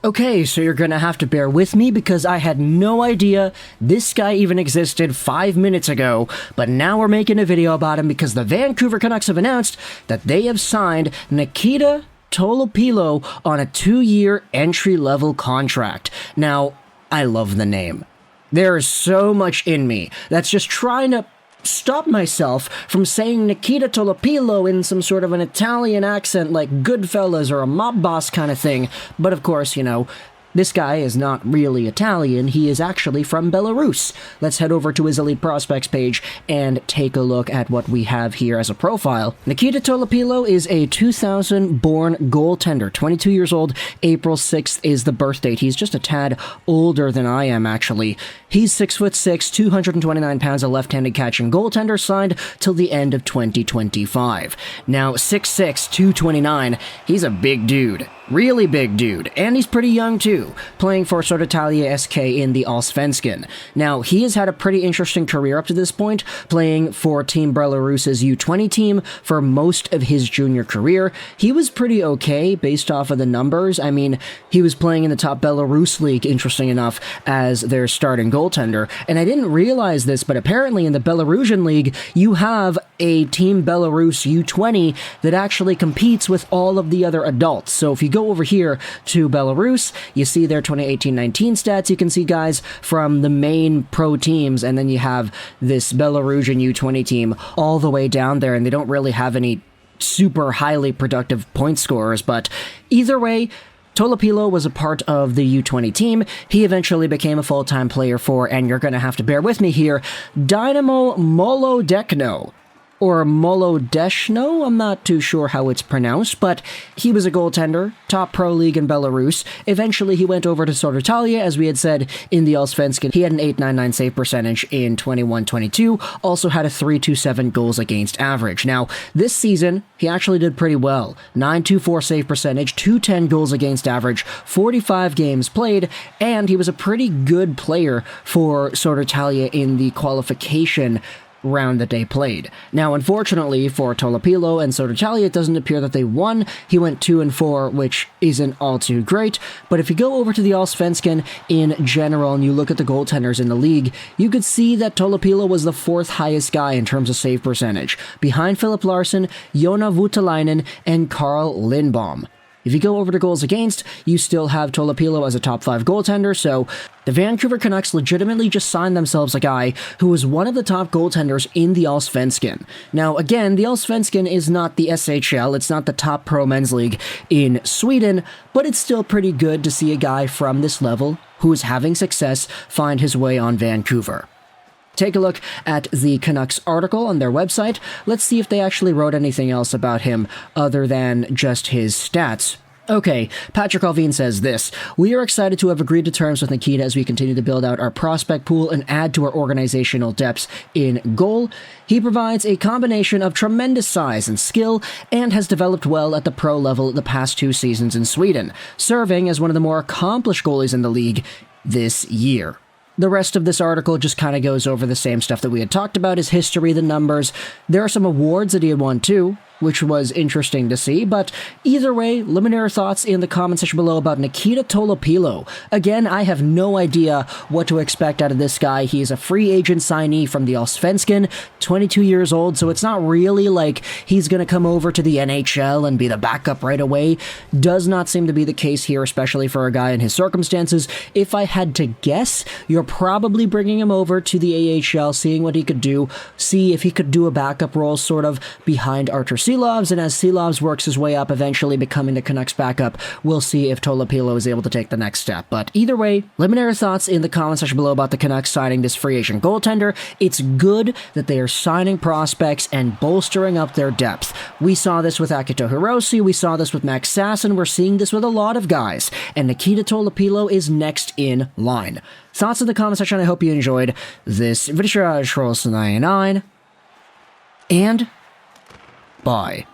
Okay, so you're gonna have to bear with me because I had no idea this guy even existed 5 minutes ago, but now we're making a video about him because the Vancouver Canucks have announced that they have signed Nikita Tolopilo on a 2-year entry-level contract. Now, I love the name. There is so much in me that's just trying to stop myself from saying Nikita Tolopilo in some sort of an Italian accent like Goodfellas or a mob boss kind of thing. But of course, this guy is not really Italian, he is actually from Belarus. Let's head over to his Elite Prospects page and take a look at what we have here as a profile. Nikita Tolopilo is a 2000-born goaltender, 22 years old, April 6th is the birth date. He's just a tad older than I am, actually. He's 6'6", 229 pounds, a left-handed catching goaltender, signed till the end of 2025. Now, 6'6", 229, he's a big dude. Really big dude, and he's pretty young too, playing for Sortalia SK in the Allsvenskan. Now, he has had a pretty interesting career up to this point, playing for Team Belarus's U20 team for most of his junior career. He was pretty okay based off of the numbers. I mean, he was playing in the top Belarus league, interesting enough, as their starting goaltender, and I didn't realize this, but apparently in the Belarusian league, you have a Team Belarus U20 that actually competes with all of the other adults. So if you go over here to Belarus, you see their 2018-19 stats. You can see guys from the main pro teams, and then you have this Belarusian U20 team all the way down there, and they don't really have any super highly productive point scorers, but either way, Tolopilo was a part of the U20 team. He eventually became a full-time player for, and you're going to have to bear with me here, Dynamo Molodechno. Or Molodechno, I'm not too sure how it's pronounced, but he was a goaltender, top pro league in Belarus. Eventually, he went over to Sortalia, as we had said, in the Allsvenskan. He had an .899 save percentage in 21-22, also had a .327 goals against average. Now, this season, he actually did pretty well. .924 save percentage, .210 goals against average, 45 games played, and he was a pretty good player for Sortalia in the qualification round that they played. Now, unfortunately for Tolopilo and Sortalia, it doesn't appear that they won. He went 2-4, which isn't all too great, but if you go over to the Allsvenskan in general and you look at the goaltenders in the league, you could see that Tolopilo was the 4th highest guy in terms of save percentage, behind Philip Larsen, Joona Voutilainen, and Carl Lindbaum. If you go over to goals against, you still have Tolopilo as a top 5 goaltender, so the Vancouver Canucks legitimately just signed themselves a guy who was one of the top goaltenders in the Allsvenskan. Now, again, the Allsvenskan is not the SHL, it's not the top pro men's league in Sweden, but it's still pretty good to see a guy from this level who is having success find his way on Vancouver. Take a look at the Canucks article on their website. Let's see if they actually wrote anything else about him other than just his stats. Okay, Patrick Alvin says this: "We are excited to have agreed to terms with Nikita as we continue to build out our prospect pool and add to our organizational depths in goal. He provides a combination of tremendous size and skill and has developed well at the pro level the past 2 seasons in Sweden, serving as one of the more accomplished goalies in the league this year." The rest of this article just kind of goes over the same stuff that we had talked about, his history, the numbers. There are some awards that he had won too, which was interesting to see, but either way, let me know your thoughts in the comment section below about Nikita Tolopilo. Again, I have no idea what to expect out of this guy. He is a free agent signee from the Allsvenskan, 22 years old, so it's not really like he's going to come over to the NHL and be the backup right away. Does not seem to be the case here, especially for a guy in his circumstances. If I had to guess, you're probably bringing him over to the AHL, seeing what he could do, see if he could do a backup role sort of behind Artur Silovs, and as Silovs works his way up, eventually becoming the Canucks backup, we'll see if Tolopilo is able to take the next step. But either way, let me know your thoughts in the comment section below about the Canucks signing this free agent goaltender. It's good that they are signing prospects and bolstering up their depth. We saw this with Akito Hirose, we saw this with Max Sasson, we're seeing this with a lot of guys, and Nikita Tolopilo is next in line. Thoughts in the comment section. I hope you enjoyed this video. Juraj, and bye.